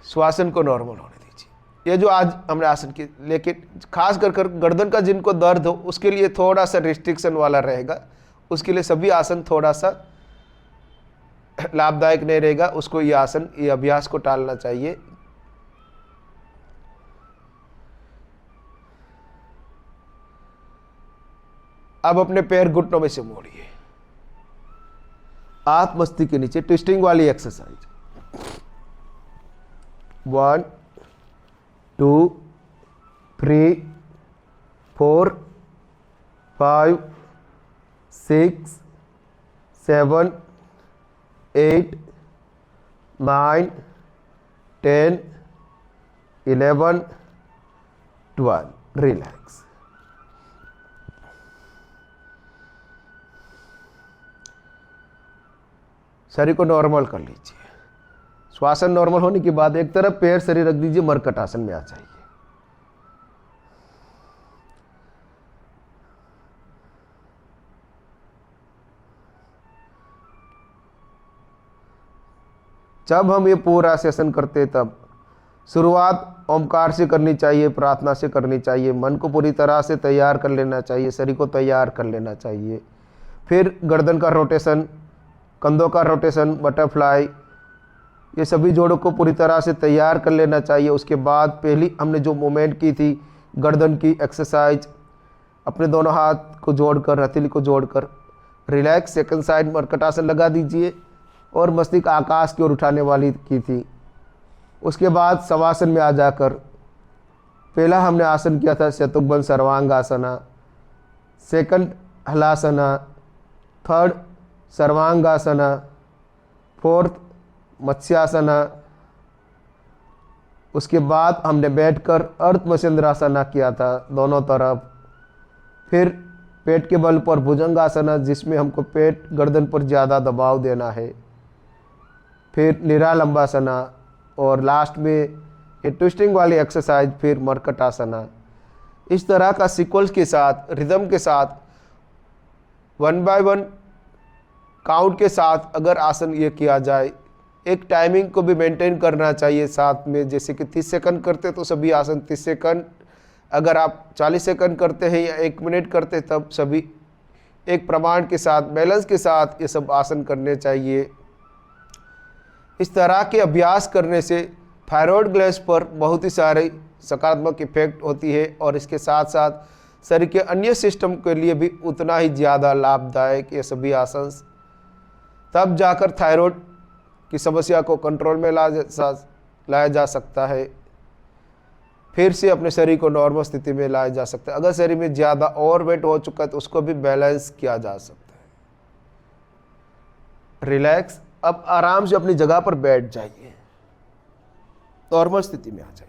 श्वासन को नॉर्मल होने दीजिए। ये जो आज हमने आसन की, लेकिन खास कर गर्दन का जिनको दर्द हो उसके लिए थोड़ा सा रिस्ट्रिक्शन वाला रहेगा, उसके लिए सभी आसन थोड़ा सा लाभदायक नहीं रहेगा, उसको ये आसन, ये अभ्यास को टालना चाहिए। अब अपने पैर घुटनों में से मोड़िए, आप मस्तिष्क के नीचे, ट्विस्टिंग वाली एक्सरसाइज। 1 2 3 4 5 6 7 8 9 10 11 12। रिलैक्स। शरीर को नॉर्मल कर लीजिए। श्वासन नॉर्मल होने के बाद एक तरफ पैर शरीर रख दीजिए, मरकट आसन में आ जाइए। जब हम ये पूरा सेशन करते तब शुरुआत ओमकार से करनी चाहिए, प्रार्थना से करनी चाहिए, मन को पूरी तरह से तैयार कर लेना चाहिए, शरीर को तैयार कर लेना चाहिए। फिर गर्दन का रोटेशन, कंधों का रोटेशन, बटरफ्लाई, ये सभी जोड़ों को पूरी तरह से तैयार कर लेना चाहिए। उसके बाद पहली हमने जो मूवमेंट की थी गर्दन की एक्सरसाइज, अपने दोनों हाथ को जोड़कर, हथेली को जोड़कर रिलैक्स। सेकंड साइड मरकट आसन लगा दीजिए और मस्तिष्क आकाश की ओर उठाने वाली की थी। उसके बाद शवासन में आ जाकर पहला हमने आसन किया था शतुग्भन सर्वांगासना, सेकंड हलासना, थर्ड सर्वांगासना, फोर्थ मत्स्यासना, उसके बाद हमने बैठकर अर्ध मत्स्येंद्रासन किया था दोनों तरफ। फिर पेट के बल पर भुजंगासन, जिसमें हमको पेट गर्दन पर ज़्यादा दबाव देना है। फिर निरालंबासना, और लास्ट में ये ट्विस्टिंग वाली एक्सरसाइज, फिर मरकटासना। इस तरह का सीक्वेंस के साथ, रिदम के साथ, 1 बाय 1 काउंट के साथ अगर आसन ये किया जाए, एक टाइमिंग को भी मेंटेन करना चाहिए साथ में। जैसे कि 30 सेकंड करते तो सभी आसन 30 सेकंड, अगर आप 40 सेकंड करते हैं या 1 मिनट करते तब सभी एक प्रमाण के साथ, बैलेंस के साथ ये सब आसन करने चाहिए। इस तरह के अभ्यास करने से थायराइड ग्लैंड पर बहुत ही सारे सकारात्मक इफेक्ट होती है, और इसके साथ साथ शरीर के अन्य सिस्टम के लिए भी उतना ही ज़्यादा लाभदायक ये सभी आसन। तब जाकर थायराइड की समस्या को कंट्रोल में लाया जा सकता है, फिर से अपने शरीर को नॉर्मल स्थिति में लाया जा सकता है। अगर शरीर में ज़्यादा ओवरवेट हो चुका है तो उसको भी बैलेंस किया जा सकता है। रिलैक्स, अब आराम से अपनी जगह पर बैठ जाइए, नॉर्मल स्थिति में आ जाइए।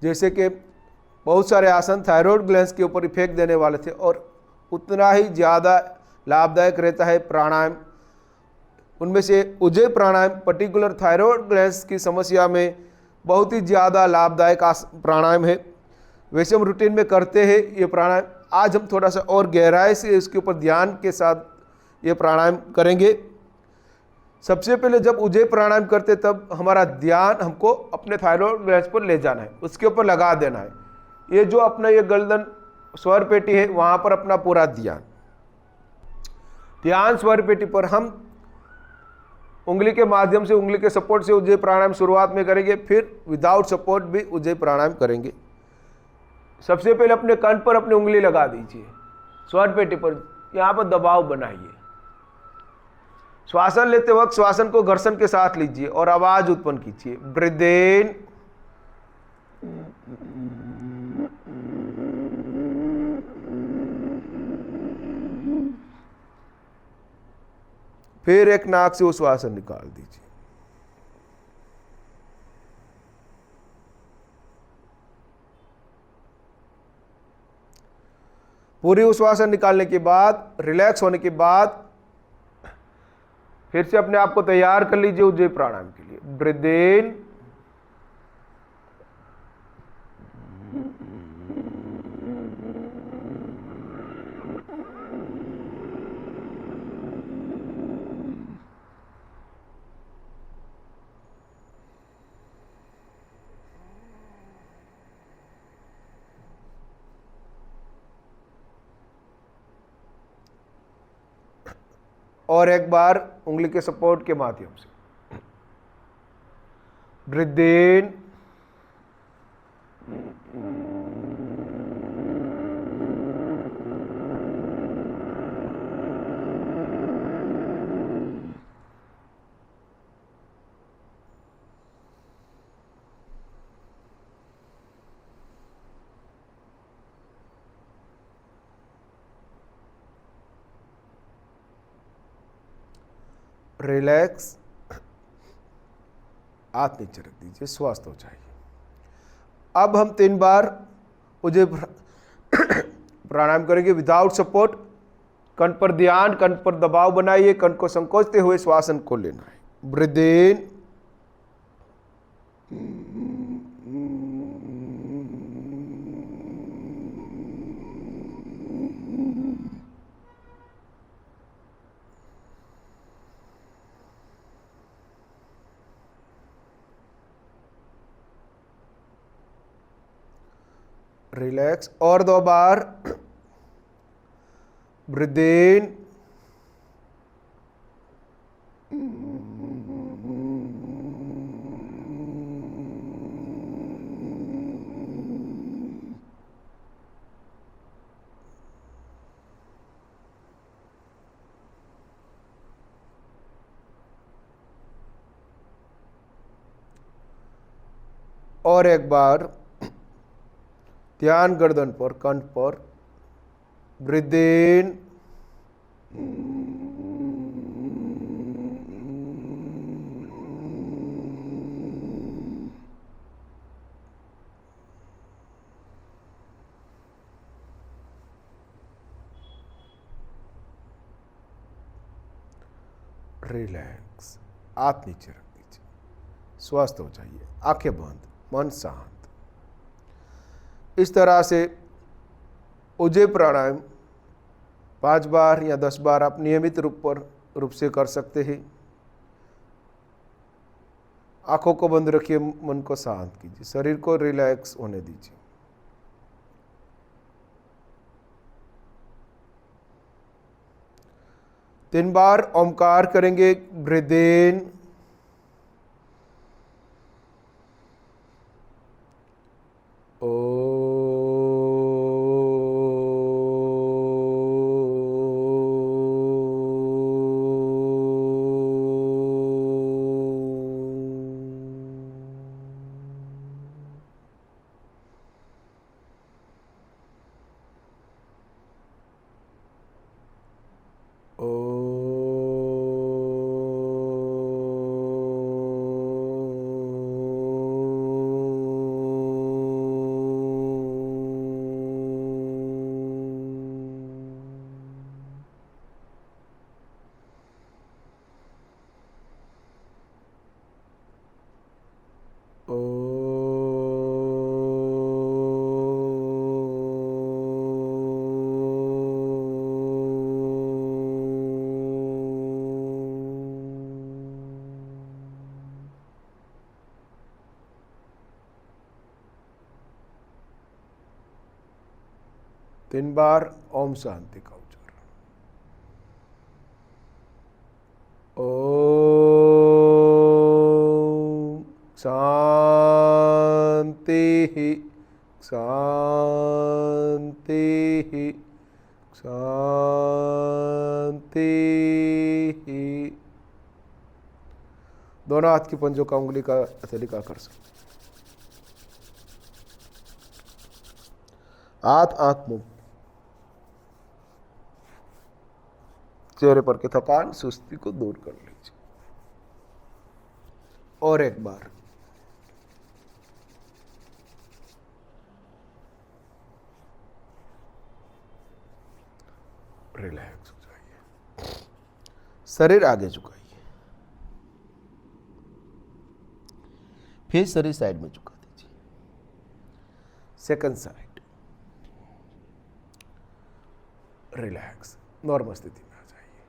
जैसे कि बहुत सारे आसन थायराइड ग्लैंड के ऊपर इफेक्ट देने वाले थे, और उतना ही ज़्यादा लाभदायक रहता है प्राणायाम। उनमें से उज्जय प्राणायाम पर्टिकुलर थायराइड ग्लैंड की समस्या में बहुत ही ज़्यादा लाभदायक प्राणायाम है। वैसे हम रूटीन में करते हैं ये प्राणायाम। आज हम थोड़ा सा और गहराई से इसके ऊपर ध्यान के साथ ये प्राणायाम करेंगे। सबसे पहले जब उज्जय प्राणायाम करते तब हमारा ध्यान हमको अपने थायराइड ग्लैंड पर ले जाना है, उसके ऊपर लगा देना है। ये जो अपना ये गर्दन स्वर पेटी है, वहाँ पर अपना पूरा ध्यान स्वर पेटी पर हम उंगली के माध्यम से, उंगली के सपोर्ट से उज्जय प्राणायाम शुरुआत में करेंगे, फिर विदाउट सपोर्ट भी उज्जय प्राणायाम करेंगे। सबसे पहले अपने कंठ पर अपनी उंगली लगा दीजिए, स्वर पेटी पर, यहाँ पर दबाव बनाइए। श्वासन लेते वक्त श्वासन को घर्षण के साथ लीजिए और आवाज उत्पन्न कीजिए। ब्रीथ इन, फिर एक नाक से वो श्वासन निकाल दीजिए। पूरी उश्वासन निकालने के बाद, रिलैक्स होने के बाद, फिर से अपने आप को तैयार कर लीजिए उज्जय प्राणायाम के लिए। ब्रीथ इन, और एक बार उंगली के सपोर्ट के माध्यम से। ब्रीथ इन, रिलैक्स, हाथ नीचे रख दीजिए, स्वस्थ हो जाइए। अब हम 3 बार उज्जय प्राणायाम करेंगे विदाउट सपोर्ट। कंठ पर ध्यान, कंठ पर दबाव बनाइए, कंठ को संकोचते हुए श्वासन को लेना है। ब्रीथ इन, रिलैक्स, और 2 बार। ब्रीथ इन, और एक बार ध्यान गर्दन पर, कंठ पर। ब्रीथ इन, रिलैक्स। हाथ नीचे रख दीजिए, स्वस्थ हो जाइए, आंखें बंद, मन शांत। इस तरह से उज्जै प्राणायाम 5 बार या 10 बार आप नियमित रूप से कर सकते हैं। आंखों को बंद रखिए, मन को शांत कीजिए, शरीर को रिलैक्स होने दीजिए। तीन बार ओमकार करेंगे। ब्रीथ इन, तीन बार ओम शांति का उच्चारण। ओम शांति शांति शांति। दोनों हाथ की पंजों का उंगली का तरीका कर सकते। हाथ आंख मुंह। चेहरे पर की थकान, सुस्ती को दूर कर लीजिए। और एक बार। रिलैक्स हो जाइए, शरीर आगे झुकाइए, फिर शरीर साइड में झुका दीजिए। सेकंड साइड, रिलैक्स, नॉर्मल स्थिति में।